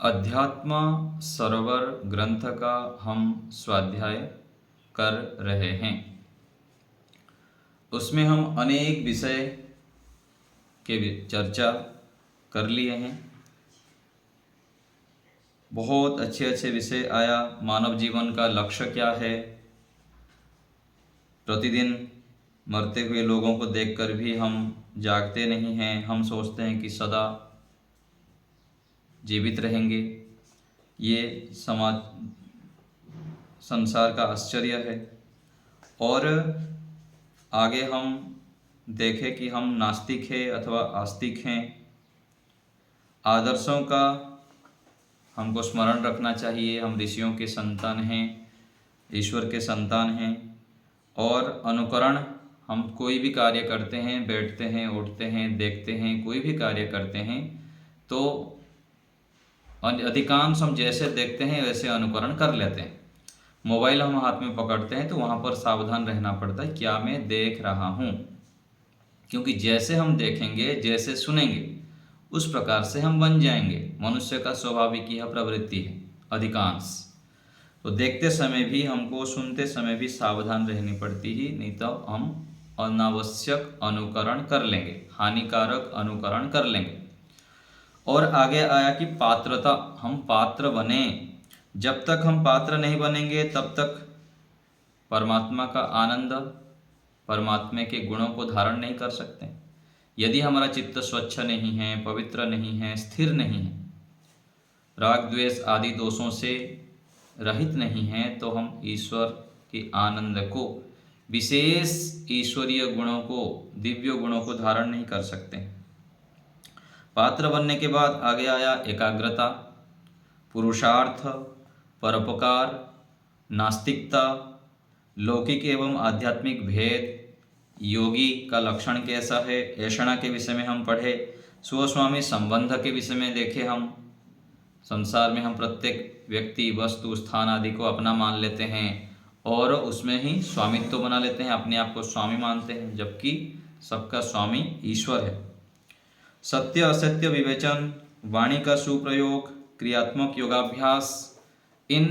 अध्यात्म सरोवर ग्रंथ का हम स्वाध्याय कर रहे हैं। उसमें हम अनेक विषय के चर्चा कर लिए हैं। बहुत अच्छे अच्छे विषय आया। मानव जीवन का लक्ष्य क्या है। प्रतिदिन मरते हुए लोगों को देखकर भी हम जागते नहीं हैं। हम सोचते हैं कि सदा जीवित रहेंगे। ये संसार का आश्चर्य है। और आगे हम देखें कि हम नास्तिक हैं अथवा आस्तिक हैं। आदर्शों का हमको स्मरण रखना चाहिए। हम ऋषियों के संतान हैं, ईश्वर के संतान हैं। और अनुकरण, हम कोई भी कार्य करते हैं, बैठते हैं, उठते हैं, देखते हैं, कोई भी कार्य करते हैं तो अधिकांश हम जैसे देखते हैं वैसे अनुकरण कर लेते हैं। मोबाइल हम हाथ में पकड़ते हैं तो वहाँ पर सावधान रहना पड़ता है, क्या मैं देख रहा हूँ। क्योंकि जैसे हम देखेंगे, जैसे सुनेंगे, उस प्रकार से हम बन जाएंगे। मनुष्य का स्वाभाविक यह प्रवृत्ति है अधिकांश। तो देखते समय भी हमको, सुनते समय भी सावधान रहनी पड़ती ही, नहीं तो हम अनावश्यक अनुकरण कर लेंगे, हानिकारक अनुकरण कर लेंगे। और आगे आया कि पात्रता, हम पात्र बने। जब तक हम पात्र नहीं बनेंगे तब तक परमात्मा का आनंद, परमात्मा के गुणों को धारण नहीं कर सकते। यदि हमारा चित्त स्वच्छ नहीं है, पवित्र नहीं है, स्थिर नहीं है, राग द्वेष आदि दोषों से रहित नहीं है, तो हम ईश्वर के आनंद को, विशेष ईश्वरीय गुणों को, दिव्य गुणों को धारण नहीं कर सकते। पात्र बनने के बाद आगे आया एकाग्रता, पुरुषार्थ, परोपकार, नास्तिकता, लौकिक एवं आध्यात्मिक भेद, योगी का लक्षण कैसा है, ऐषणा के विषय में हम पढ़े। स्वस्वामी संबंध के विषय में देखे हम। संसार में हम प्रत्येक व्यक्ति, वस्तु, स्थान आदि को अपना मान लेते हैं और उसमें ही स्वामित्व बना लेते हैं, अपने आप को स्वामी मानते हैं, जबकि सबका स्वामी ईश्वर है। सत्य असत्य विवेचन, वाणी का सुप्रयोग, क्रियात्मक योगाभ्यास, इन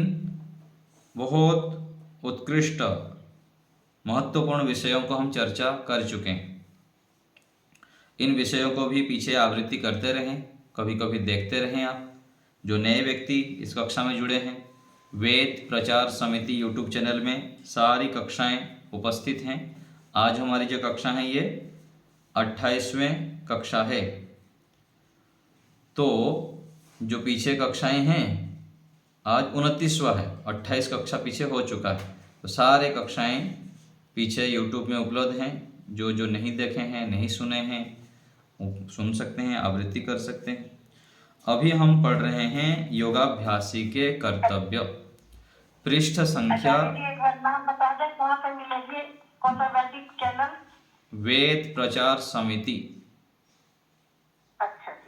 बहुत उत्कृष्ट महत्वपूर्ण विषयों को हम चर्चा कर चुके हैं। इन विषयों को भी पीछे आवृत्ति करते रहें, कभी कभी देखते रहें। आप जो नए व्यक्ति इस कक्षा में जुड़े हैं, वेद प्रचार समिति यूट्यूब चैनल में सारी कक्षाएं उपस्थित हैं। आज हमारी जो कक्षा है ये 28वें कक्षा है। तो जो पीछे कक्षाएं हैं, आज 29वां है, 28 कक्षा पीछे हो चुका है। तो सारे कक्षाएं पीछे यूट्यूब में उपलब्ध हैं। जो जो नहीं देखे हैं, नहीं सुने हैं, वो सुन सकते हैं, आवृत्ति कर सकते हैं। अभी हम पढ़ रहे हैं योगाभ्यासी के कर्तव्य, पृष्ठ संख्या। वेद प्रचार समिति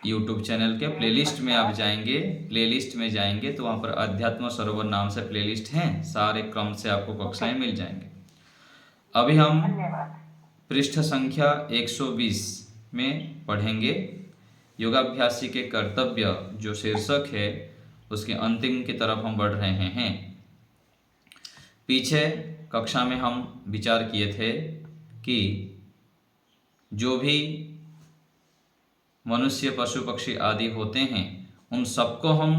यूट्यूब चैनल के प्लेलिस्ट में आप जाएंगे, प्लेलिस्ट में जाएंगे तो वहाँ पर अध्यात्म सरोवर नाम से प्लेलिस्ट हैं। सारे क्रम से आपको कक्षाएं मिल जाएंगे। अभी हम पृष्ठ संख्या 120 में पढ़ेंगे योगाभ्यासी के कर्तव्य। जो शीर्षक है उसके अंतिम की तरफ हम बढ़ रहे हैं। पीछे कक्षा में हम विचार किए थे कि जो भी मनुष्य, पशु, पक्षी आदि होते हैं, उन सबको हम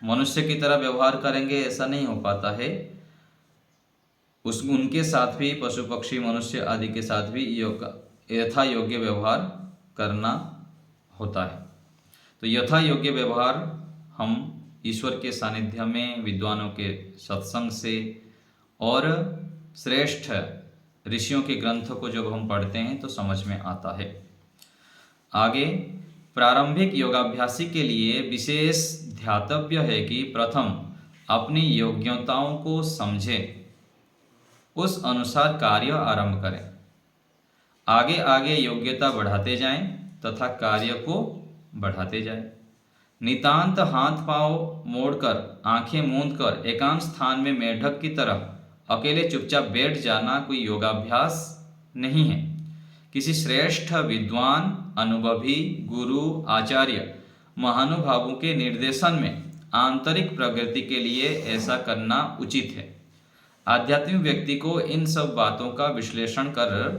मनुष्य की तरह व्यवहार करेंगे, ऐसा नहीं हो पाता है। उनके साथ भी, पशु पक्षी मनुष्य आदि के साथ भी यथा योग्य व्यवहार करना होता है। तो यथा योग्य व्यवहार हम ईश्वर के सानिध्य में, विद्वानों के सत्संग से और श्रेष्ठ ऋषियों के ग्रंथों को जब हम पढ़ते हैं तो समझ में आता है। आगे प्रारंभिक योगाभ्यासी के लिए विशेष ध्यातव्य है कि प्रथम अपनी योग्यताओं को समझें, उस अनुसार कार्य आरंभ करें। आगे आगे योग्यता बढ़ाते जाएं तथा कार्य को बढ़ाते जाएं। नितांत हाथ पांव मोड़कर, आंखें मूंदकर एकांत स्थान में मेढक की तरह अकेले चुपचाप बैठ जाना कोई योगाभ्यास नहीं है। किसी श्रेष्ठ विद्वान, अनुभवी गुरु, आचार्य महानुभावों के निर्देशन में आंतरिक प्रगति के लिए ऐसा करना उचित है। आध्यात्मिक व्यक्ति को इन सब बातों का विश्लेषण कर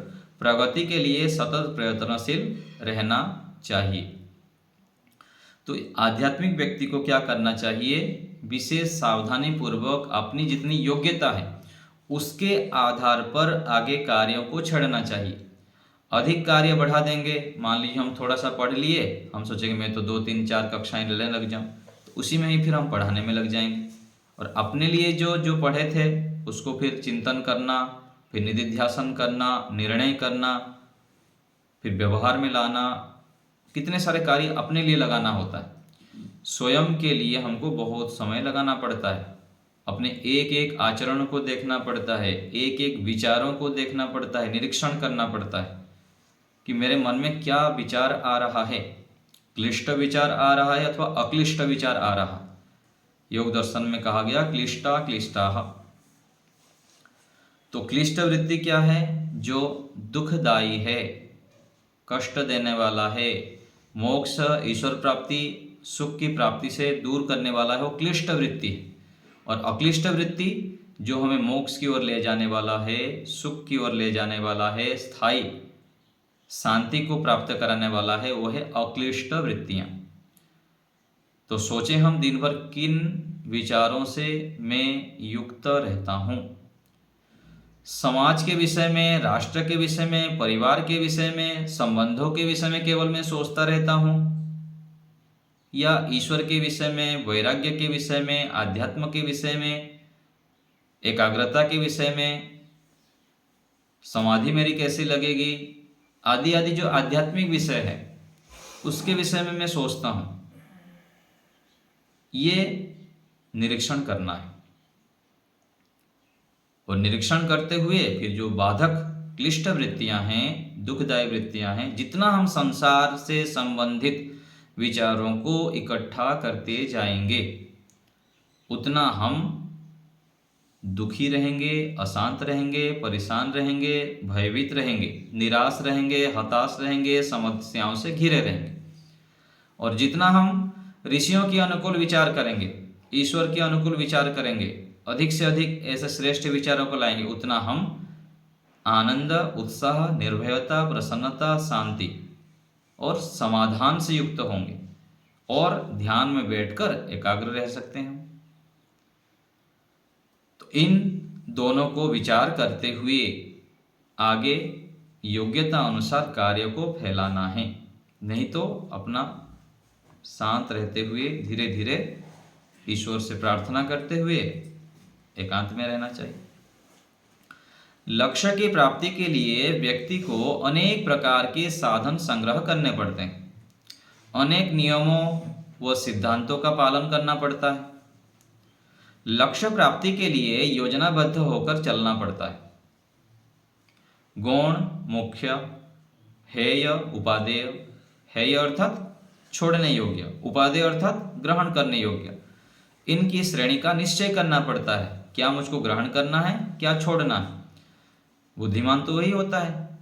प्रगति के लिए सतत प्रयत्नशील रहना चाहिए। तो आध्यात्मिक व्यक्ति को क्या करना चाहिए? विशेष सावधानी पूर्वक अपनी जितनी योग्यता है उसके आधार पर आगे कार्यों को छेड़ना चाहिए। अधिक कार्य बढ़ा देंगे, मान लीजिए हम थोड़ा सा पढ़ लिए, हम सोचेंगे मैं तो 2 3 4 कक्षाएं लेने लग जाऊं, तो उसी में ही फिर हम पढ़ाने में लग जाएंगे। और अपने लिए जो जो पढ़े थे उसको फिर चिंतन करना, फिर निधिध्यासन करना, निर्णय करना, फिर व्यवहार में लाना, कितने सारे कार्य अपने लिए लगाना होता है। स्वयं के लिए हमको बहुत समय लगाना पड़ता है, अपने एक एक आचरण को देखना पड़ता है, एक एक विचारों को देखना पड़ता है, निरीक्षण करना पड़ता है कि मेरे मन में क्या विचार आ रहा है, क्लिष्ट विचार आ रहा है अथवा अक्लिष्ट विचार आ रहा। योग दर्शन में कहा गया क्लिष्टा क्लिष्टाः। तो क्लिष्ट वृत्ति क्या है? जो दुखदायी है, कष्ट देने वाला है, मोक्ष ईश्वर प्राप्ति सुख की प्राप्ति से दूर करने वाला है, वो क्लिष्ट वृत्ति है। और अक्लिष्ट वृत्ति जो हमें मोक्ष की ओर ले जाने वाला है, सुख की ओर ले जाने वाला है, स्थायी शांति को प्राप्त कराने वाला है, वो है अक्लिष्ट वृत्तियां। तो सोचें हम दिन भर किन विचारों से मैं युक्त रहता हूं। समाज के विषय में, राष्ट्र के विषय में, परिवार के विषय में, संबंधों के विषय में केवल मैं सोचता रहता हूं, या ईश्वर के विषय में, वैराग्य के विषय में, आध्यात्म के विषय में, एकाग्रता के विषय में, समाधि मेरी कैसी लगेगी, आदि आदि जो आध्यात्मिक विषय है उसके विषय में मैं सोचता हूं। ये निरीक्षण करना है। और निरीक्षण करते हुए फिर जो बाधक क्लिष्ट वृत्तियां हैं, दुखदायी वृत्तियां हैं, जितना हम संसार से संबंधित विचारों को इकट्ठा करते जाएंगे उतना हम दुखी रहेंगे, अशांत रहेंगे, परेशान रहेंगे, भयभीत रहेंगे, निराश रहेंगे, हताश रहेंगे, समस्याओं से घिरे रहेंगे। और जितना हम ऋषियों के अनुकूल विचार करेंगे, ईश्वर के अनुकूल विचार करेंगे, अधिक से अधिक ऐसे श्रेष्ठ विचारों को लाएंगे, उतना हम आनंद, उत्साह, निर्भयता, प्रसन्नता, शांति और समाधान से युक्त होंगे और ध्यान में बैठकर एकाग्र रह सकते हैं। तो इन दोनों को विचार करते हुए आगे योग्यता अनुसार कार्य को फैलाना है, नहीं तो अपना शांत रहते हुए धीरे धीरे ईश्वर से प्रार्थना करते हुए एकांत में रहना चाहिए। लक्ष्य की प्राप्ति के लिए व्यक्ति को अनेक प्रकार के साधन संग्रह करने पड़ते हैं, अनेक नियमों व सिद्धांतों का पालन करना पड़ता है। लक्ष्य प्राप्ति के लिए योजनाबद्ध होकर चलना पड़ता है। गौण, मुख्य, हेय, उपादेय। हेय अर्थात छोड़ने योग्य, उपादेय अर्थात ग्रहण करने योग्य। इनकी श्रेणी का निश्चय करना पड़ता है, क्या मुझको ग्रहण करना है, क्या छोड़ना है। बुद्धिमान तो वही होता है,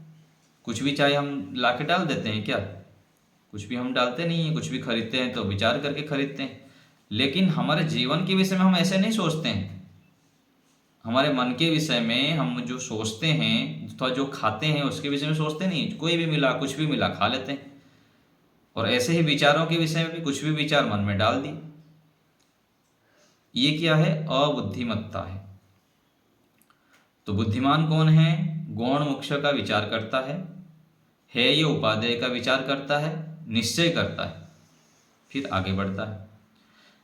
कुछ भी चाहे हम ला के डाल देते हैं क्या? कुछ भी हम डालते नहीं हैं, कुछ भी खरीदते हैं तो विचार करके खरीदते हैं। लेकिन हमारे जीवन के विषय में हम ऐसे नहीं सोचते हैं। हमारे मन के विषय में हम जो सोचते हैं अथवा जो खाते हैं उसके विषय में सोचते नहीं। कोई भी मिला, कुछ भी मिला, खा लेते हैं। और ऐसे ही विचारों के विषय में भी कुछ भी विचार मन में डाल दिए। ये क्या है? अबुद्धिमत्ता है। तो बुद्धिमान कौन है? गौण मुख्य का विचार करता है ये उपादेय का विचार करता है, निश्चय करता है, फिर आगे बढ़ता है।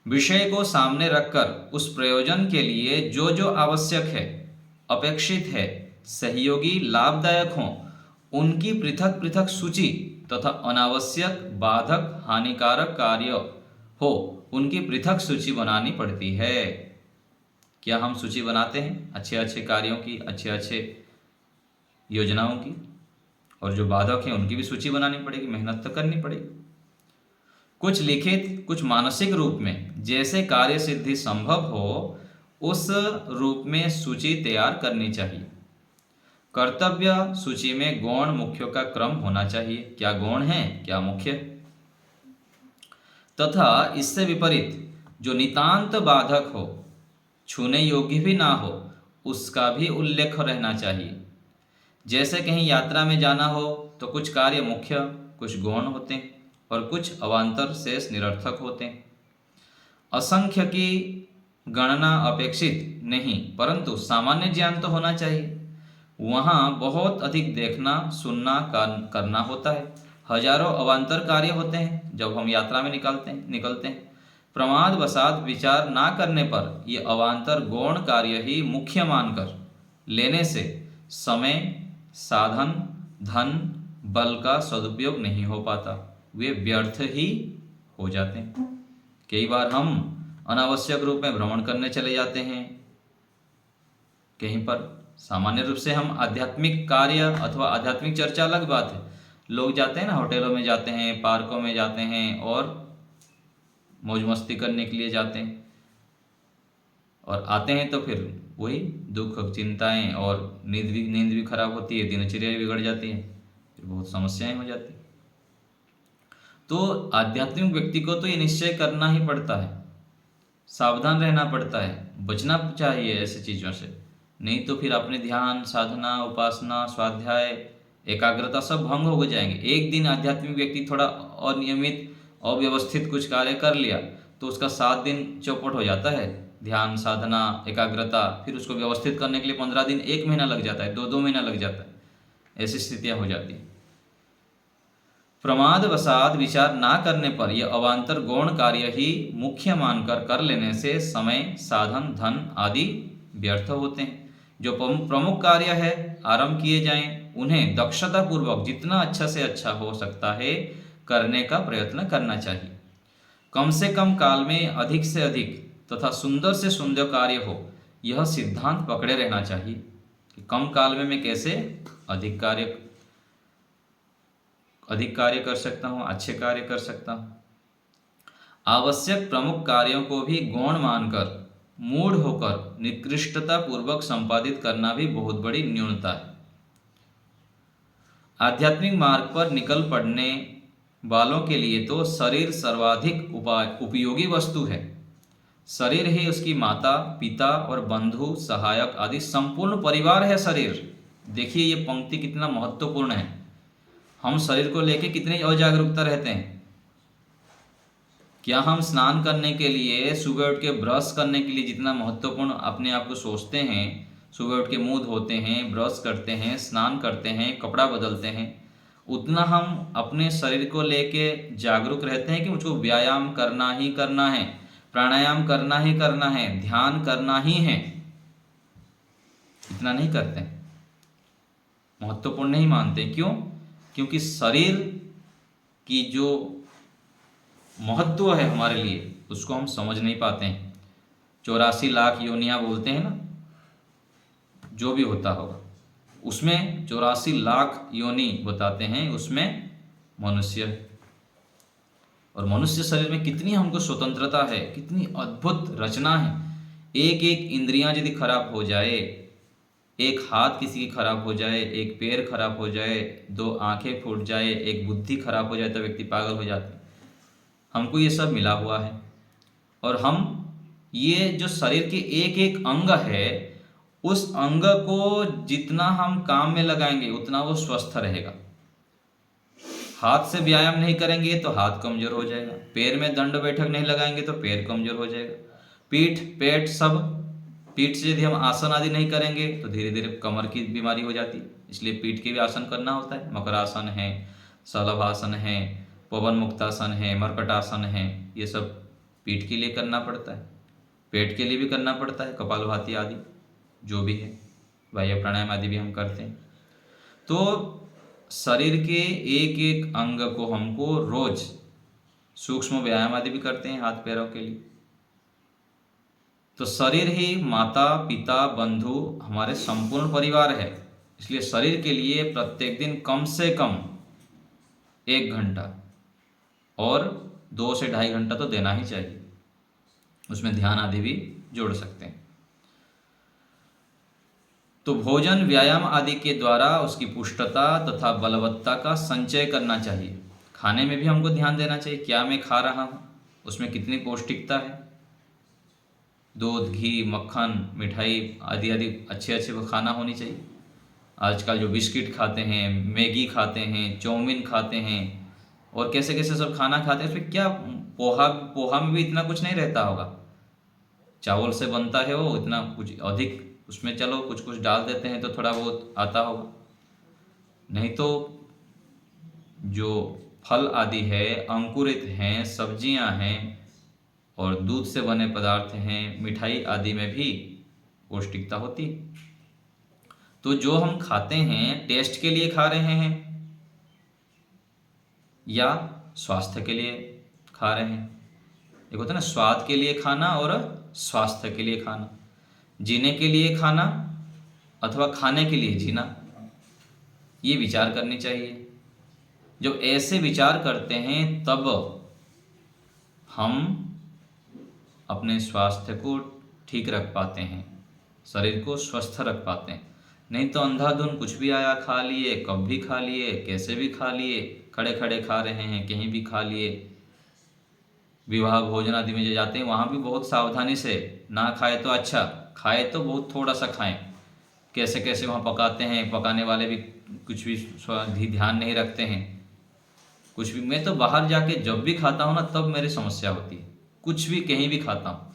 विषय को सामने रखकर उस प्रयोजन के लिए जो जो आवश्यक है, अपेक्षित है, सहयोगी, लाभदायक हों, उनकी पृथक पृथक सूची तथा अनावश्यक, बाधक, हानिकारक कार्य हो उनकी पृथक सूची बनानी पड़ती है। क्या हम सूची बनाते हैं अच्छे अच्छे कार्यों की, अच्छे अच्छे योजनाओं की? और जो बाधक हैं उनकी भी सूची बनानी पड़ेगी, मेहनत तो करनी पड़ेगी। कुछ लिखित, कुछ मानसिक रूप में, जैसे कार्य सिद्धि संभव हो उस रूप में सूची तैयार करनी चाहिए। कर्तव्य सूची में गौण मुख्यों का क्रम होना चाहिए। क्या गौण है, क्या मुख्य? तथा इससे विपरीत जो नितांत बाधक हो, छूने योग्य भी ना हो, उसका भी उल्लेख रहना चाहिए। जैसे कहीं यात्रा में जाना हो तो कुछ कार्य मुख्य, कुछ गौण होते हैं और कुछ अवान्तर शेष निरर्थक होते हैं। असंख्य की गणना अपेक्षित नहीं, परंतु सामान्य ज्ञान तो होना चाहिए। वहाँ बहुत अधिक देखना सुनना करना होता है। हजारों अवान्तर कार्य होते हैं जब हम यात्रा में निकलते हैं। प्रमाद वसात विचार ना करने पर ये अवान्तर गौण कार्य ही मुख्य मानकर लेने से समय, साधन, धन, बल का सदुपयोग नहीं हो पाता, वे व्यर्थ ही हो जाते हैं। कई बार हम अनावश्यक रूप में भ्रमण करने चले जाते हैं कहीं पर। सामान्य रूप से हम आध्यात्मिक कार्य अथवा आध्यात्मिक चर्चा अलग बात है। लोग जाते हैं ना, होटलों में जाते हैं, पार्कों में जाते हैं और मौज मस्ती करने के लिए जाते हैं, और आते हैं तो फिर वही दुख, चिंताएं और नींद भी खराब होती है, दिनचर्या भी बिगड़ जाती है, फिर बहुत समस्याएं हो जाती हैं। तो आध्यात्मिक व्यक्ति को तो ये निश्चय करना ही पड़ता है, सावधान रहना पड़ता है, बचना चाहिए ऐसी चीज़ों से, नहीं तो फिर अपने ध्यान, साधना, उपासना, स्वाध्याय, एकाग्रता सब भंग हो जाएंगे। एक दिन आध्यात्मिक व्यक्ति थोड़ा अनियमित, अव्यवस्थित कुछ कार्य कर लिया तो उसका 7 दिन चौपट हो जाता है। ध्यान, साधना, एकाग्रता, फिर उसको व्यवस्थित करने के लिए 15 दिन, 1 महीना लग जाता है, 2 महीना लग जाता है, ऐसी स्थितियाँ हो जाती हैं। प्रमाद वसात विचार ना करने पर यह अवान्तर गौण कार्य ही मुख्य मानकर कर लेने से समय, साधन, धन आदि व्यर्थ होते हैं। जो प्रमुख कार्य है आरंभ किए जाएं, उन्हें दक्षता पूर्वक जितना अच्छा से अच्छा हो सकता है करने का प्रयत्न करना चाहिए। कम से कम काल में अधिक से अधिक तथा सुंदर से सुंदर कार्य हो, यह सिद्धांत पकड़े रहना चाहिए कि कम काल में मैं कैसे अधिक कार्य कर सकता हूँ, अच्छे कार्य कर सकता हूँ। आवश्यक प्रमुख कार्यों को भी गौण मानकर मूढ़ होकर निकृष्टता पूर्वक संपादित करना भी बहुत बड़ी न्यूनता है। आध्यात्मिक मार्ग पर निकल पड़ने वालों के लिए तो शरीर सर्वाधिक उपयोगी वस्तु है। शरीर ही उसकी माता, पिता और बंधु, सहायक आदि संपूर्ण परिवार है शरीर। देखिए ये पंक्ति कितना महत्वपूर्ण है। हम शरीर को लेके कितनी अजागरूकता रहते हैं। क्या हम स्नान करने के लिए, सुबह उठ के ब्रश करने के लिए जितना महत्वपूर्ण अपने आप को सोचते हैं, सुबह उठ के मुंह धोते हैं, ब्रश करते हैं, स्नान करते हैं, कपड़ा बदलते हैं, उतना हम अपने शरीर को लेके जागरूक रहते हैं कि मुझको व्यायाम करना ही करना है, प्राणायाम करना ही करना है, ध्यान करना ही है। इतना नहीं करते, महत्वपूर्ण नहीं मानते। क्यों? क्योंकि शरीर की जो महत्व है हमारे लिए उसको हम समझ नहीं पाते हैं। 84 लाख योनियां बोलते हैं ना, जो भी होता होगा उसमें 84 लाख योनि बताते हैं, उसमें मनुष्य है। और मनुष्य शरीर में कितनी हमको स्वतंत्रता है, कितनी अद्भुत रचना है। एक एक इंद्रियां यदि खराब हो जाए, एक हाथ किसी की खराब हो जाए, एक पैर खराब हो जाए, 2 आंखें फूट जाए, एक बुद्धि खराब हो जाए तो व्यक्ति पागल हो जाता है। हमको ये सब मिला हुआ है और हम ये जो शरीर के एक एक अंग है, उस अंग को जितना हम काम में लगाएंगे उतना वो स्वस्थ रहेगा। हाथ से व्यायाम नहीं करेंगे तो हाथ कमजोर हो जाएगा, पैर में दंड बैठक नहीं लगाएंगे तो पैर कमजोर हो जाएगा, पीठ, पेट सब, पीठ से यदि हम आसन आदि नहीं करेंगे तो धीरे धीरे कमर की बीमारी हो जाती है। इसलिए पीठ के भी आसन करना होता है। मकरासन है, शलभासन है, पवन मुक्तासन है, मरकटासन है, ये सब पीठ के लिए करना पड़ता है। पेट के लिए भी करना पड़ता है, कपालभाति आदि जो भी है, वायु प्राणायाम आदि भी हम करते हैं। तो शरीर के एक एक अंग को हमको रोज सूक्ष्म व्यायाम आदि भी करते हैं हाथ पैरों के लिए। तो शरीर ही माता, पिता, बंधु, हमारे संपूर्ण परिवार है। इसलिए शरीर के लिए प्रत्येक दिन कम से कम 1 घंटा और 2 से 2.5 घंटा तो देना ही चाहिए। उसमें ध्यान आदि भी जोड़ सकते हैं। तो भोजन, व्यायाम आदि के द्वारा उसकी पुष्टता तथा बलवत्ता का संचय करना चाहिए। खाने में भी हमको ध्यान देना चाहिए, क्या मैं खा रहा हूँ, उसमें कितनी पौष्टिकता है। दूध, घी, मक्खन, मिठाई आदि आदि अच्छे अच्छे खाना होनी चाहिए। आजकल जो बिस्किट खाते हैं, मैगी खाते हैं, चाउमीन खाते हैं और कैसे कैसे सब खाना खाते हैं, उसमें क्या पोहा पोहा में भी इतना कुछ नहीं रहता होगा। चावल से बनता है वो, इतना कुछ अधिक उसमें चलो कुछ कुछ डाल देते हैं तो थोड़ा बहुत आता होगा। नहीं तो जो फल आदि है, अंकुरित हैं, सब्जियां हैं और दूध से बने पदार्थ हैं, मिठाई आदि में भी पौष्टिकता होती है। तो जो हम खाते हैं टेस्ट के लिए खा रहे हैं या स्वास्थ्य के लिए खा रहे हैं। एक होता है ना स्वाद के लिए खाना और स्वास्थ्य के लिए खाना, जीने के लिए खाना अथवा खाने के लिए जीना, ये विचार करनी चाहिए। जब ऐसे विचार करते हैं तब हम अपने स्वास्थ्य को ठीक रख पाते हैं, शरीर को स्वस्थ रख पाते हैं। नहीं तो अंधाधुंध कुछ भी आया खा लिए, कब भी खा लिए, कैसे भी खा लिए, खड़े खड़े खा रहे हैं, कहीं भी खा लिए। विवाह भोजन आदि में जो जाते हैं वहाँ भी बहुत सावधानी से, ना खाए तो अच्छा, खाए तो बहुत थोड़ा सा खाएं। कैसे कैसे वहाँ पकाते हैं, पकाने वाले भी कुछ भी ध्यान नहीं रखते हैं। कुछ भी, मैं तो बाहर जाके जब भी खाता हूँ ना तब मेरी समस्या होती है। कुछ भी कहीं भी खाता हूँ,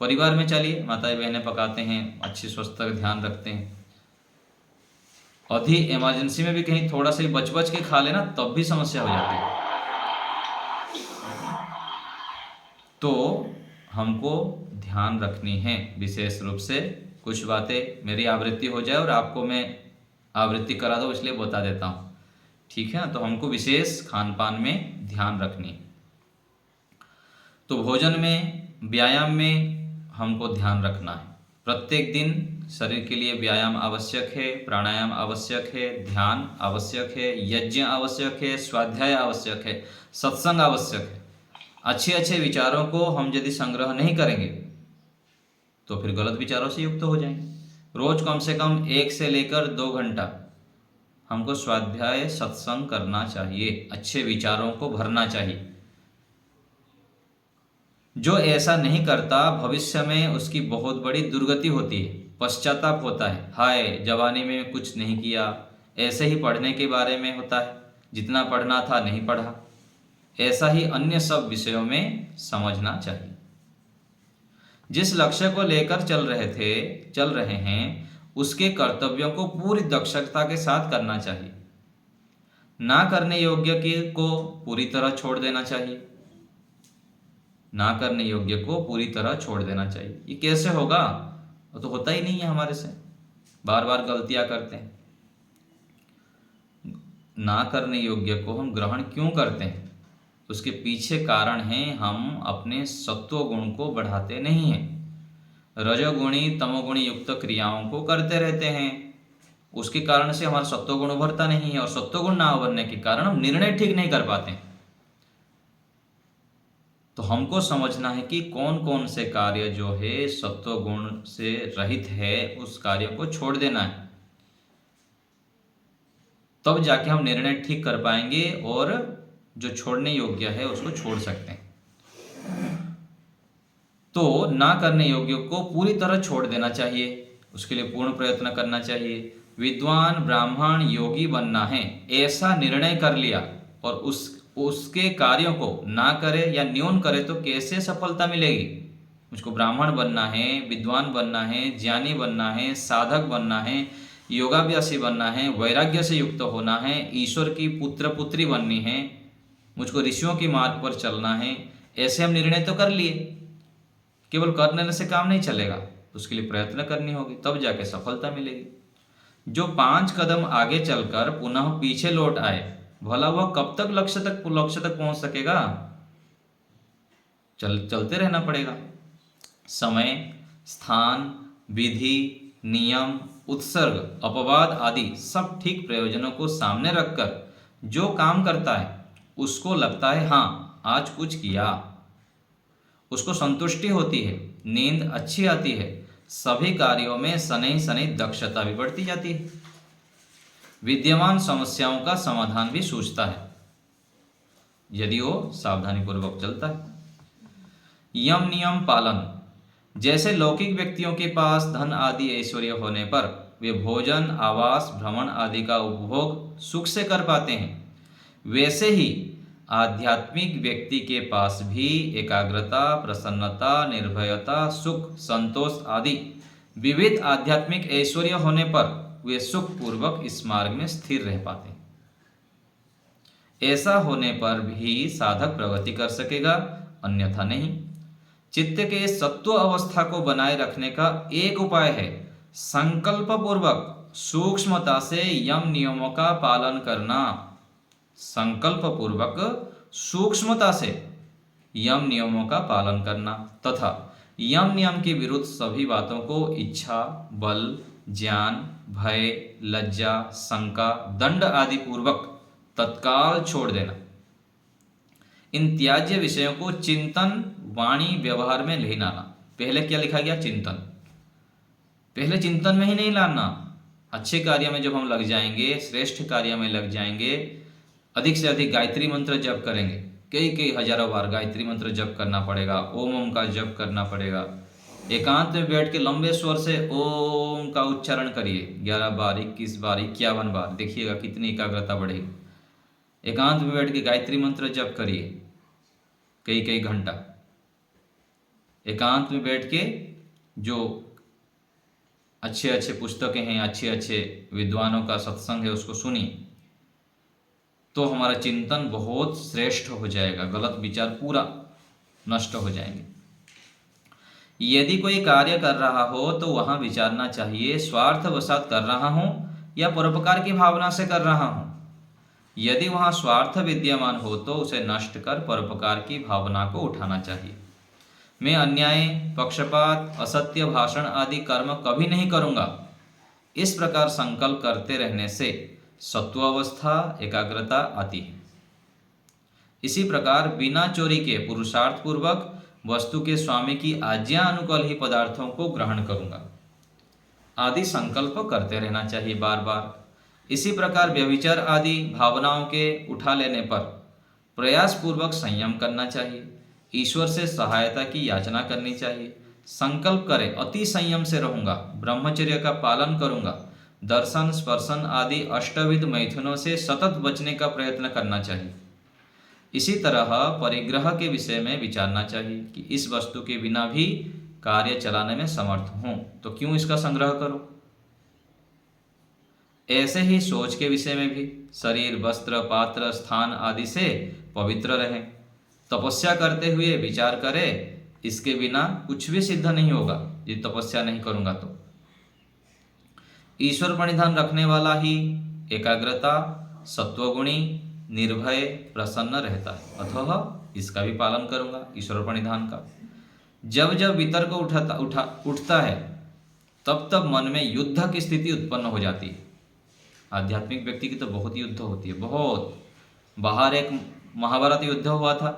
परिवार में चलिए माता बहनें पकाते हैं, अच्छी स्वच्छता का ध्यान रखते हैं। अधिक इमरजेंसी में भी कहीं थोड़ा सा बच बच के खा लेना तब भी समस्या हो जाती है। तो हमको ध्यान रखनी है विशेष रूप से। कुछ बातें मेरी आवृत्ति हो जाए और आपको मैं आवृत्ति करा दो इसलिए बता देता हूँ, ठीक है ना। तो हमको विशेष खान पान में ध्यान रखनी। तो भोजन में, व्यायाम में हमको ध्यान रखना है। प्रत्येक दिन शरीर के लिए व्यायाम आवश्यक है, प्राणायाम आवश्यक है, ध्यान आवश्यक है, यज्ञ आवश्यक है, स्वाध्याय आवश्यक है, सत्संग आवश्यक है। अच्छे अच्छे विचारों को हम यदि संग्रह नहीं करेंगे तो फिर गलत विचारों से युक्त हो जाएंगे। रोज कम से कम 1 से लेकर 2 घंटा हमको स्वाध्याय सत्संग करना चाहिए, अच्छे विचारों को भरना चाहिए। जो ऐसा नहीं करता भविष्य में उसकी बहुत बड़ी दुर्गति होती है, पश्चाताप होता है। हाय जवानी में कुछ नहीं किया, ऐसे ही पढ़ने के बारे में होता है, जितना पढ़ना था नहीं पढ़ा। ऐसा ही अन्य सब विषयों में समझना चाहिए। जिस लक्ष्य को लेकर चल रहे हैं उसके कर्तव्यों को पूरी दक्षता के साथ करना चाहिए। ना करने योग्य को पूरी तरह छोड़ देना चाहिए। ना करने योग्य को पूरी तरह छोड़ देना चाहिए। ये कैसे होगा? वो तो होता ही नहीं है हमारे से, बार बार गलतियां करते हैं। ना करने योग्य को हम ग्रहण क्यों करते हैं? उसके पीछे कारण है हम अपने सत्व गुण को बढ़ाते नहीं हैं, रजोगुणी तमोगुणी युक्त क्रियाओं को करते रहते हैं। उसके कारण से हमारा सत्व गुण उभरता नहीं है और सत्व गुण ना उभरने के कारण हम निर्णय ठीक नहीं कर पाते। तो हमको समझना है कि कौन कौन से कार्य जो है सत्व गुण से रहित है उस कार्य को छोड़ देना है, तब जाके हम निर्णय ठीक कर पाएंगे और जो छोड़ने योग्य है उसको छोड़ सकते हैं। तो ना करने योग्य को पूरी तरह छोड़ देना चाहिए, उसके लिए पूर्ण प्रयत्न करना चाहिए। विद्वान ब्राह्मण योगी बनना है ऐसा निर्णय कर लिया और उसके कार्यों को ना करे या न्यून करे तो कैसे सफलता मिलेगी? मुझको ब्राह्मण बनना है, विद्वान बनना है, ज्ञानी बनना है, साधक बनना है, योगाभ्यासी बनना है, वैराग्य से युक्त होना है, ईश्वर की पुत्र पुत्री बननी है, मुझको ऋषियों के मार्ग पर चलना है। ऐसे हम निर्णय तो कर लिए, केवल करने से काम नहीं चलेगा, उसके लिए प्रयत्न करनी होगी, तब जाके सफलता मिलेगी। जो 5 कदम आगे चलकर पुनः पीछे लौट आए, भला वह कब तक लक्ष्य तक पहुंच सकेगा? चलते रहना पड़ेगा। समय, स्थान, विधि, नियम, उत्सर्ग, अपवाद आदि सब ठीक प्रयोजनों को सामने रखकर जो काम करता है उसको लगता है हाँ आज कुछ किया, उसको संतुष्टि होती है, नींद अच्छी आती है, सभी कार्यों में शनै शनै दक्षता भी बढ़ती जाती है, विद्यमान समस्याओं का समाधान भी सूझता है यदि वो सावधानी पूर्वक चलता है। यम नियम पालन। जैसे लौकिक व्यक्तियों के पास धन आदि ऐश्वर्य होने पर वे भोजन, आवास, भ्रमण आदि का उपभोग सुख से कर पाते हैं, वैसे ही आध्यात्मिक व्यक्ति के पास भी एकाग्रता, प्रसन्नता, निर्भयता, सुख, संतोष आदि विविध आध्यात्मिक ऐश्वर्य होने पर वे सुख पूर्वक इस मार्ग में स्थिर रह पाते हैं। ऐसा होने पर भी साधक प्रगति कर सकेगा, अन्यथा नहीं। चित्त के सत्व अवस्था को बनाए रखने का एक उपाय है संकल्प पूर्वक सूक्ष्मता से यम नियमों का पालन करना। संकल्प पूर्वक सूक्ष्मता से यम नियमों का पालन करना तथा यम नियम के विरुद्ध सभी बातों को इच्छा, बल, ज्ञान, भय, लज्जा, शंका, दंड आदि पूर्वक तत्काल छोड़ देना। इन त्याज्य विषयों को चिंतन, वाणी, व्यवहार में नहीं लाना। पहले क्या लिखा गया? चिंतन। पहले चिंतन में ही नहीं लाना। अच्छे कार्य में जब हम लग जाएंगे, श्रेष्ठ कार्य में लग जाएंगे, अधिक से अधिक गायत्री मंत्र जप करेंगे, कई कई हजारों बार गायत्री मंत्र जप करना पड़ेगा, ओम का जप करना पड़ेगा। एकांत में बैठ के लंबे स्वर से ओम का उच्चारण करिए 11 बार, 21 बार, 51 बार, देखिएगा कितनी एकाग्रता बढ़ेगी। एकांत में बैठ के गायत्री मंत्र जप करिए कई कई घंटा। एकांत में बैठ के जो अच्छे अच्छे पुस्तकें हैं, अच्छे अच्छे विद्वानों का सत्संग है, उसको सुनिए, तो हमारा चिंतन बहुत श्रेष्ठ हो जाएगा, गलत विचार पूरा नष्ट हो जाएंगे। यदि कोई कार्य कर रहा हो तो वहां विचारना चाहिए स्वार्थवशात कर रहा हूं या परोपकार की भावना से कर रहा हूं। यदि वहां स्वार्थ विद्यमान हो तो उसे नष्ट कर परोपकार की भावना को उठाना चाहिए। मैं अन्याय, पक्षपात, असत्य भाषण आदि कर्म कभी नहीं करूंगा। इस प्रकार संकल्प करते रहने से सत्वावस्था, एकाग्रता आती है। इसी प्रकार बिना चोरी के पुरुषार्थ पूर्वक वस्तु के स्वामी की आज्ञा अनुकूल ही पदार्थों को ग्रहण करूंगा आदि संकल्प करते रहना चाहिए बार बार। इसी प्रकार व्यभिचार आदि भावनाओं के उठा लेने पर प्रयास पूर्वक संयम करना चाहिए। ईश्वर से सहायता की याचना करनी चाहिए। संकल्प करें अति संयम से रहूंगा, ब्रह्मचर्य का पालन करूंगा, दर्शन, स्पर्शन आदि अष्टविध मैथुनों से सतत बचने का प्रयत्न करना चाहिए। इसी तरह परिग्रह के विषय में विचारना चाहिए कि इस वस्तु के बिना भी कार्य चलाने में समर्थ हूं, तो क्यों इसका संग्रह करूं। ऐसे ही सोच के विषय में भी शरीर, वस्त्र, पात्र, स्थान आदि से पवित्र रहें। तपस्या करते हुए विचार करें इसके बिना कुछ भी सिद्ध नहीं होगा, यदि तपस्या नहीं करूंगा तो। ईश्वर परिधान रखने वाला ही एकाग्रता, सत्वगुणी, निर्भय, प्रसन्न रहता है, अतः इसका भी पालन करूंगा ईश्वर परिधान का। जब जब वितर्क उठता है तब तब मन में युद्ध की स्थिति उत्पन्न हो जाती है। आध्यात्मिक व्यक्ति की तो बहुत युद्ध होती है, बहुत। बाहर एक महाभारत युद्ध हुआ था,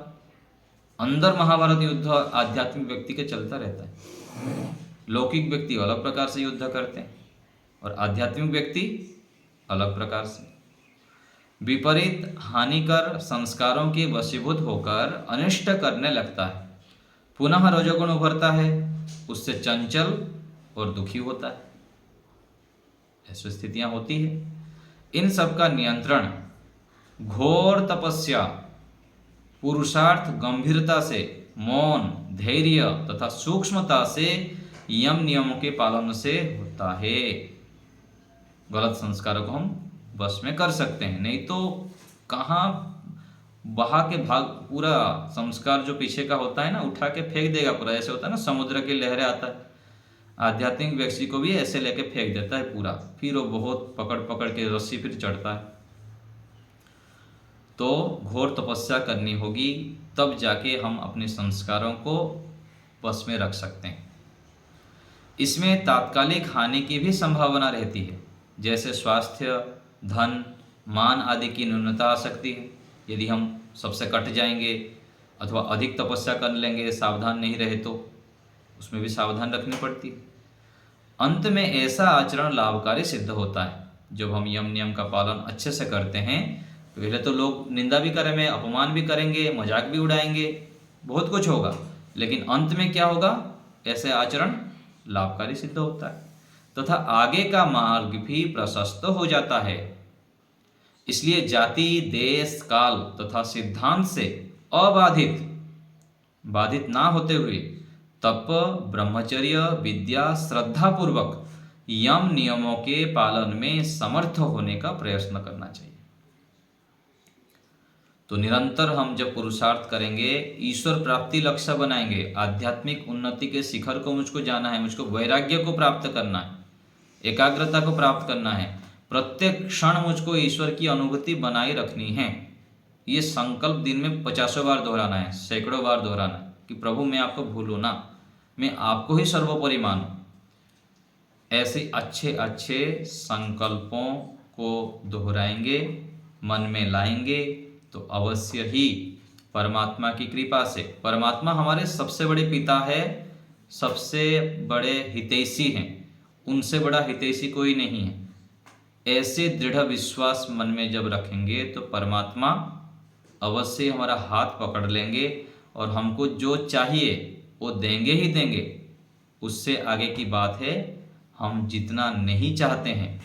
अंदर महाभारत युद्ध आध्यात्मिक व्यक्ति के चलता रहता है। लौकिक व्यक्ति अलग प्रकार से युद्ध करते हैं और आध्यात्मिक व्यक्ति अलग प्रकार से। विपरीत हानिकर संस्कारों के वशीभूत होकर अनिष्ट करने लगता है। पुनः रजोगुण उभरता है, उससे चंचल और दुखी होता है। ऐसी स्थितियां होती है। इन सब का नियंत्रण घोर तपस्या, पुरुषार्थ, गंभीरता से, मौन, धैर्य तथा सूक्ष्मता से, यम नियमों के पालन से होता है। गलत संस्कारों को हम बस में कर सकते हैं, नहीं तो कहाँ बहा के भाग, पूरा संस्कार जो पीछे का होता है ना, उठा के फेंक देगा पूरा। ऐसे होता है ना, समुद्र की लहरें आता है, आध्यात्मिक व्यक्ति को भी ऐसे लेके फेंक देता है पूरा। फिर वो बहुत पकड़ पकड़ के रस्सी फिर चढ़ता है। तो घोर तपस्या करनी होगी, तब जाके हम अपने संस्कारों को बस में रख सकते हैं। इसमें तात्कालिक हानि की भी संभावना रहती है, जैसे स्वास्थ्य, धन, मान आदि की न्यूनता आ सकती है यदि हम सबसे कट जाएंगे, अथवा अधिक तपस्या कर लेंगे, सावधान नहीं रहे तो उसमें भी सावधान रखनी पड़ती है। अंत में ऐसा आचरण लाभकारी सिद्ध होता है जब हम यम नियम का पालन अच्छे से करते हैं। पहले तो लोग निंदा भी करेंगे, अपमान भी करेंगे, मजाक भी उड़ाएंगे, बहुत कुछ होगा, लेकिन अंत में क्या होगा, ऐसे आचरण लाभकारी सिद्ध होता है तथा आगे का मार्ग भी प्रशस्त हो जाता है। इसलिए जाति, देश, काल तथा सिद्धांत से बाधित ना होते हुए तप, ब्रह्मचर्य, विद्या, श्रद्धा पूर्वक यम नियमों के पालन में समर्थ होने का प्रयत्न करना चाहिए। तो निरंतर हम जब पुरुषार्थ करेंगे, ईश्वर प्राप्ति लक्ष्य बनाएंगे, आध्यात्मिक उन्नति के शिखर को मुझको जाना है, मुझको वैराग्य को प्राप्त करना है, एकाग्रता को प्राप्त करना है, प्रत्येक क्षण मुझको ईश्वर की अनुभूति बनाए रखनी है। ये संकल्प दिन में 50 बार दोहराना है, सैकड़ों बार दोहराना है कि प्रभु मैं आपको भूलूं ना, मैं आपको ही सर्वोपरि मानूं। ऐसे अच्छे अच्छे संकल्पों को दोहराएंगे, मन में लाएंगे, तो अवश्य ही परमात्मा की कृपा से, परमात्मा हमारे सबसे बड़े पिता है, सबसे बड़े हितैषी हैं, उनसे बड़ा हितैषी कोई नहीं है। ऐसे दृढ़ विश्वास मन में जब रखेंगे तो परमात्मा अवश्य हमारा हाथ पकड़ लेंगे और हमको जो चाहिए वो देंगे ही देंगे। उससे आगे की बात है, हम जितना नहीं चाहते हैं,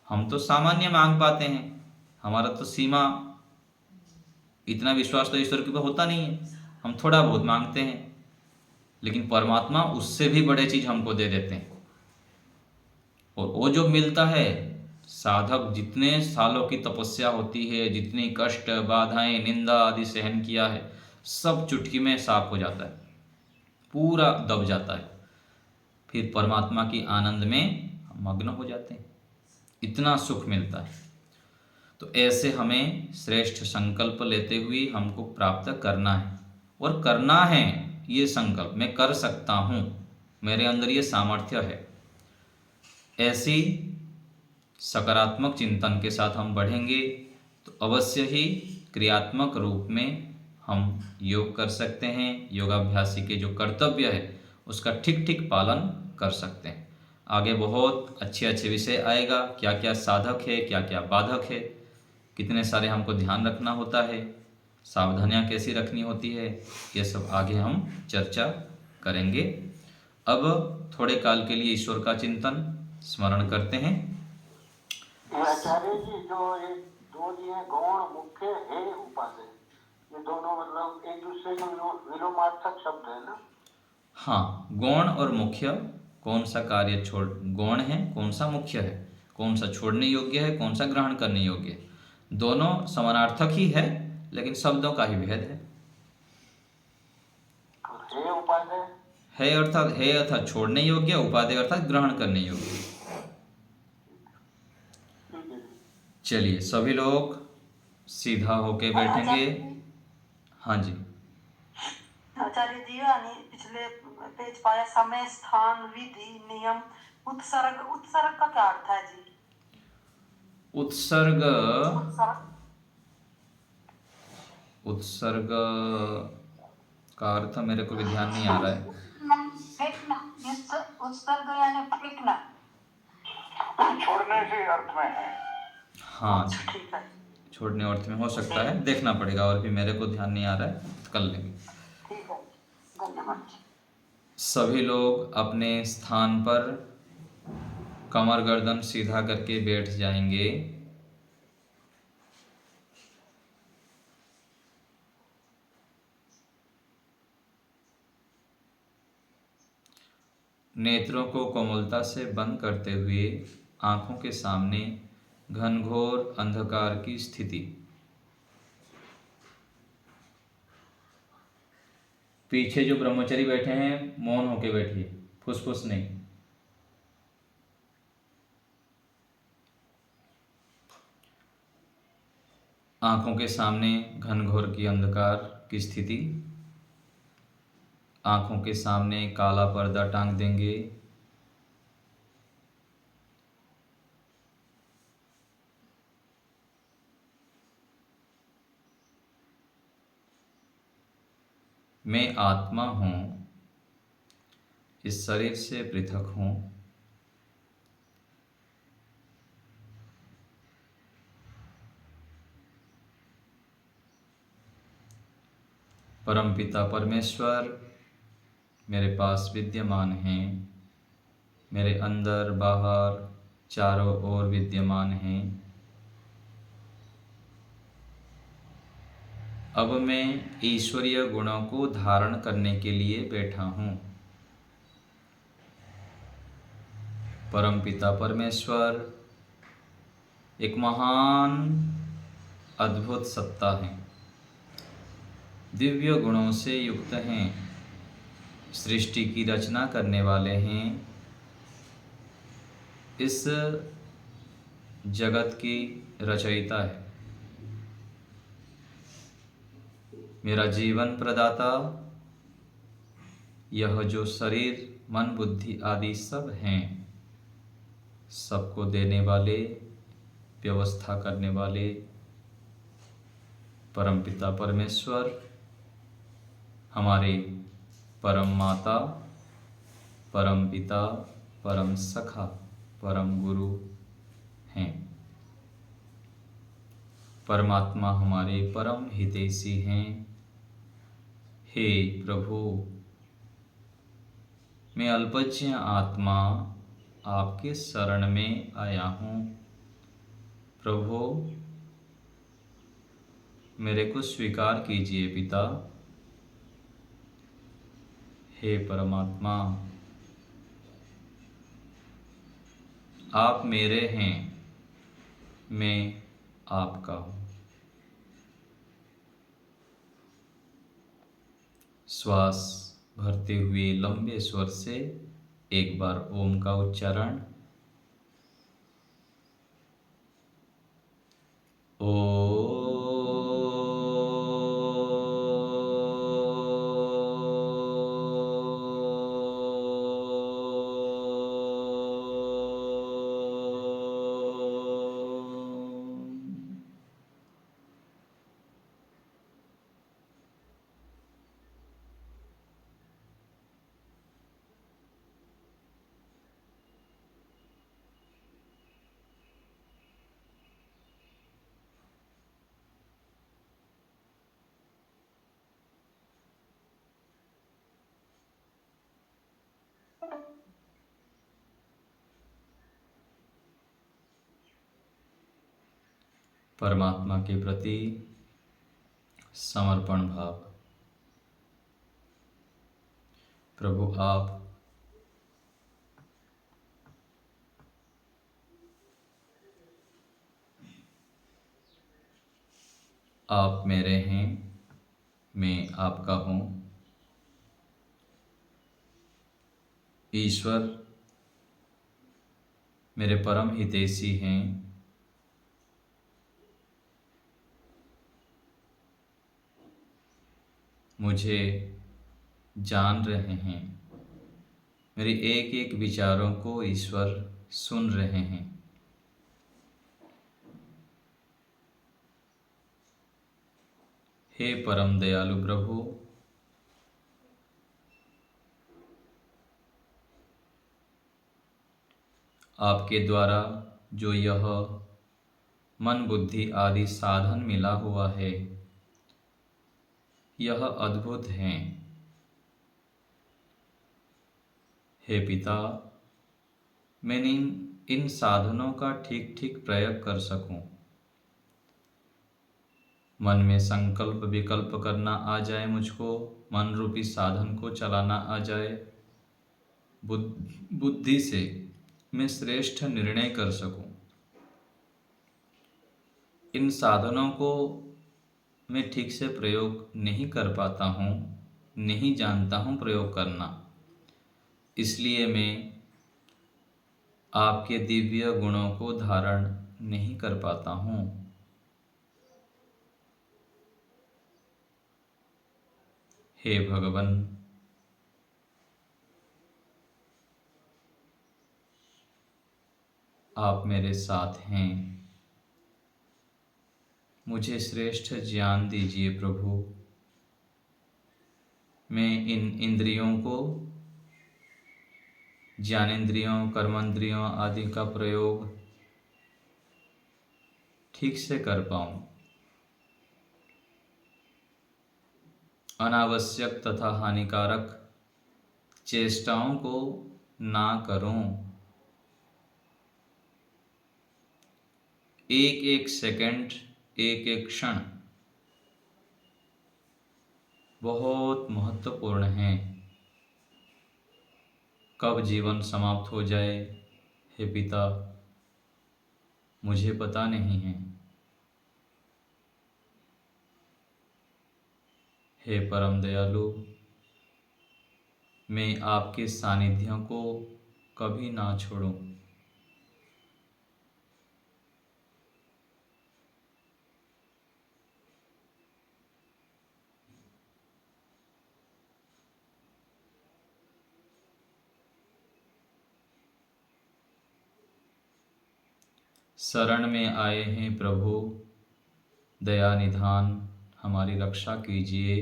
हम तो सामान्य मांग पाते हैं, हमारा तो सीमा, इतना विश्वास तो ईश्वर के ऊपर होता नहीं है, हम थोड़ा बहुत मांगते हैं, लेकिन परमात्मा उससे भी बड़े चीज हमको दे देते हैं। और वो जो मिलता है, साधक जितने सालों की तपस्या होती है, जितनी कष्ट, बाधाएं, निंदा आदि सहन किया है, सब चुटकी में साफ हो जाता है, पूरा दब जाता है, फिर परमात्मा की आनंद में मग्न हो जाते हैं, इतना सुख मिलता है। तो ऐसे हमें श्रेष्ठ संकल्प लेते हुए हमको प्राप्त करना है, और करना है ये संकल्प, मैं कर सकता हूँ, मेरे अंदर ये सामर्थ्य है। ऐसी सकारात्मक चिंतन के साथ हम बढ़ेंगे तो अवश्य ही क्रियात्मक रूप में हम योग कर सकते हैं, योगाभ्यासी के जो कर्तव्य है उसका ठीक ठीक पालन कर सकते हैं। आगे बहुत अच्छे अच्छे विषय आएगा, क्या क्या साधक है, क्या क्या बाधक है, कितने सारे हमको ध्यान रखना होता है, सावधानियां कैसी रखनी होती है, ये सब आगे हम चर्चा करेंगे। अब थोड़े काल के लिए ईश्वर का चिंतन स्मरण करते हैं। आचार्य जी, जो ये दो जी हैं, गौण, मुख्य, है, उपादेय, ये दोनों मतलब एक दूसरे के विलोमार्थक शब्द है ना? हाँ, गौण और मुख्य, कौन सा कार्य छोड़ गौण है, कौन सा मुख्य है, कौन सा छोड़ने योग्य है, कौन सा ग्रहण करने योग्य है, दोनों समानार्थक ही है, लेकिन शब्दों का ही भेद है। है उपादेय, है अर्थात छोड़ने योग्य, उपादेय अर्थात ग्रहण करने योग्य। चलिए सभी लोग सीधा होके बैठेंगे। हाँ जी, आचार्य जी, आणि पिछले पेज पाया समय, स्थान, विधि, नियम, उत्सर्ग। उत्सर्ग का क्या अर्थ है जी? उत्सर्ग, उत्सर्ग उत्सर्ग का अर्थ मेरे को भी ध्यान नहीं आ रहा है। फेंकना, उत्सर्ग यानी फेंकना, छोड़ने से अर्थ में है। हाँ, ठीक है, छोड़ने अर्थ में हो सकता है, देखना पड़ेगा, और भी मेरे को ध्यान नहीं आ रहा है, कर लेंगे। ठीक है, धन्यवाद। सभी लोग अपने स्थान पर कमर गर्दन सीधा करके बैठ जाएंगे। नेत्रों को कोमलता से बंद करते हुए आंखों के सामने घनघोर अंधकार की स्थिति। पीछे जो ब्रह्मचारी बैठे हैं, मौन होके बैठिए, फुसफुस नहीं। आंखों के सामने घनघोर की अंधकार की स्थिति, आंखों के सामने काला पर्दा टांग देंगे। मैं आत्मा हूँ, इस शरीर से पृथक हूँ। परमपिता परमेश्वर मेरे पास विद्यमान हैं, मेरे अंदर बाहर चारों ओर विद्यमान हैं। अब मैं ईश्वरीय गुणों को धारण करने के लिए बैठा हूँ। परमपिता परमेश्वर एक महान अद्भुत सत्ता है, दिव्य गुणों से युक्त हैं, सृष्टि की रचना करने वाले हैं, इस जगत की रचयिता है, मेरा जीवन प्रदाता। यह जो शरीर मन बुद्धि आदि सब हैं, सबको देने वाले, व्यवस्था करने वाले परमपिता परमेश्वर हमारे परम माता, परम पिता, परम सखा, परम गुरु हैं। परमात्मा हमारे परम हितैषी हैं। हे प्रभु, मैं अल्पज्ञ आत्मा आपके शरण में आया हूँ। प्रभु, मेरे को स्वीकार कीजिए पिता। हे परमात्मा, आप मेरे हैं, मैं आपका हूँ। श्वास भरते हुए लंबे स्वर से एक बार ओम का उच्चारण। परमात्मा के प्रति समर्पण भाव। प्रभु, आप मेरे हैं, मैं आपका हूँ। ईश्वर मेरे परम हितैषी हैं। मुझे जान रहे हैं, मेरे एक एक विचारों को ईश्वर सुन रहे हैं। हे परम दयालु प्रभु, आपके द्वारा जो यह मन बुद्धि आदि साधन मिला हुआ है, यह अद्भुत है। हे पिता, मैंने इन साधनों का ठीक ठीक प्रयोग कर सकूं। मन में संकल्प विकल्प करना आ जाए, मुझको मन रूपी साधन को चलाना आ जाए, बुद्धि से मैं श्रेष्ठ निर्णय कर सकूं। इन साधनों को मैं ठीक से प्रयोग नहीं कर पाता हूँ, नहीं जानता हूँ प्रयोग करना। इसलिए मैं आपके दिव्य गुणों को धारण नहीं कर पाता हूँ। हे भगवान, आप मेरे साथ हैं। मुझे श्रेष्ठ ज्ञान दीजिए प्रभु। मैं इन इंद्रियों को, ज्ञानेंद्रियों, कर्मेंद्रियों आदि का प्रयोग ठीक से कर पाऊँ। अनावश्यक तथा हानिकारक चेष्टाओं को ना करूं। एक एक सेकंड, एक एक क्षण बहुत महत्वपूर्ण है। कब जीवन समाप्त हो जाए, हे पिता, मुझे पता नहीं है। हे परम दयालु, मैं आपके सानिध्य को कभी ना छोड़ूं। शरण में आए हैं प्रभु, दया निधान हमारी रक्षा कीजिए।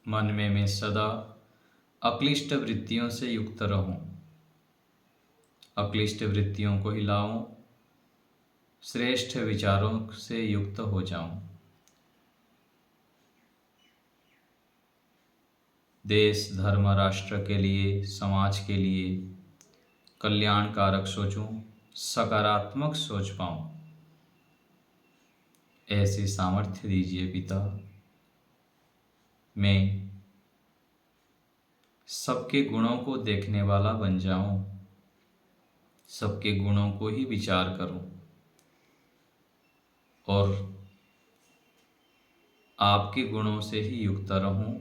मन में मैं सदा अक्लिष्ट वृत्तियों से युक्त रहूं, अक्लिष्ट वृत्तियों को हिलाऊं, श्रेष्ठ विचारों से युक्त हो जाऊं। देश धर्म राष्ट्र के लिए, समाज के लिए कल्याणकारक सोचूं, सकारात्मक सोच पाऊं। ऐसी सामर्थ्य दीजिए पिता। मैं सबके गुणों को देखने वाला बन जाऊं, सबके गुणों को ही विचार करूं और आपके गुणों से ही युक्त रहूं।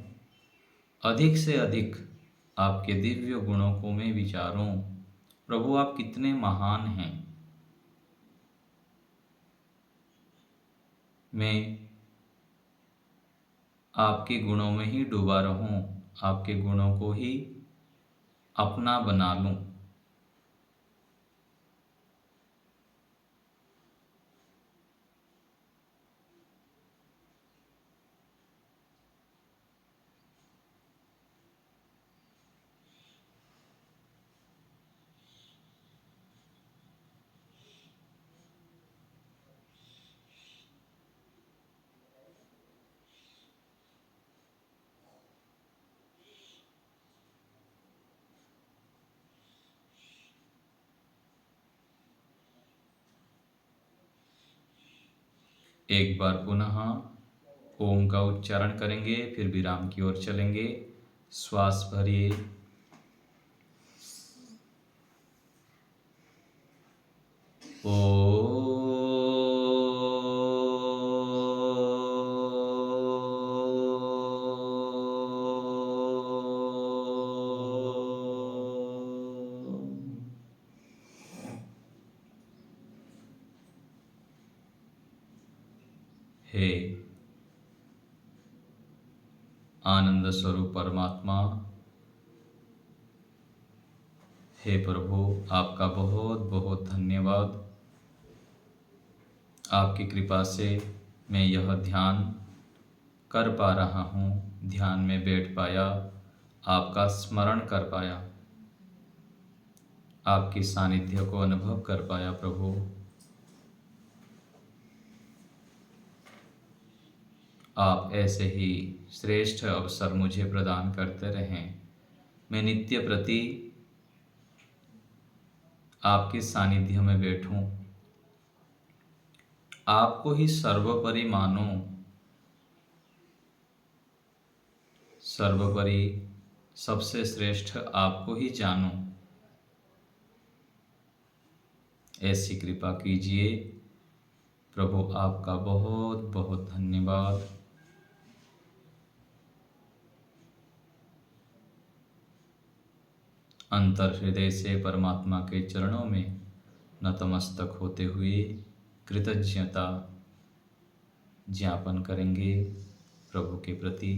अधिक से अधिक आपके दिव्य गुणों को मैं विचारूं। प्रभु, आप कितने महान हैं। मैं आपके गुणों में ही डूबा रहूं, आपके गुणों को ही अपना बना लूं। एक बार पुनः ओम का उच्चारण करेंगे, फिर विराम की ओर चलेंगे। श्वास भरिए, हे आनंद स्वरूप परमात्मा, हे प्रभु, आपका बहुत बहुत धन्यवाद। आपकी कृपा से मैं यह ध्यान कर पा रहा हूँ, ध्यान में बैठ पाया, आपका स्मरण कर पाया, आपकी सानिध्य को अनुभव कर पाया। प्रभु, आप ऐसे ही श्रेष्ठ अवसर मुझे प्रदान करते रहें। मैं नित्य प्रति आपके सानिध्य में बैठूं, आपको ही सर्वोपरि मानूं, सर्वोपरि सबसे श्रेष्ठ आपको ही जानूं। ऐसी कृपा कीजिए प्रभु, आपका बहुत बहुत धन्यवाद। अंतर हृदय से परमात्मा के चरणों में नतमस्तक होते हुए कृतज्ञता ज्ञापन करेंगे प्रभु के प्रति।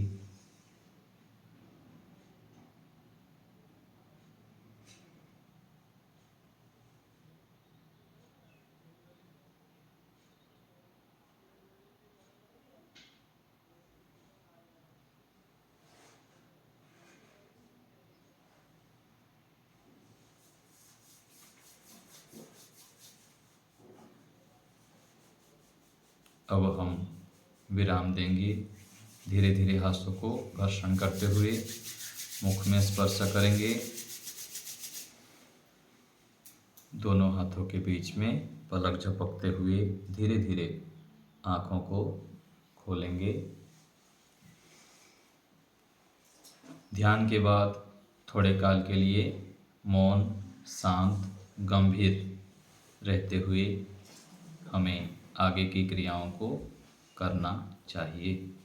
अब हम विराम देंगे। धीरे धीरे हाथों को घर्षण करते हुए मुख में स्पर्श करेंगे। दोनों हाथों के बीच में पलक झपकते हुए धीरे धीरे आँखों को खोलेंगे। ध्यान के बाद थोड़े काल के लिए मौन, शांत, गंभीर रहते हुए हमें आगे की क्रियाओं को करना चाहिए।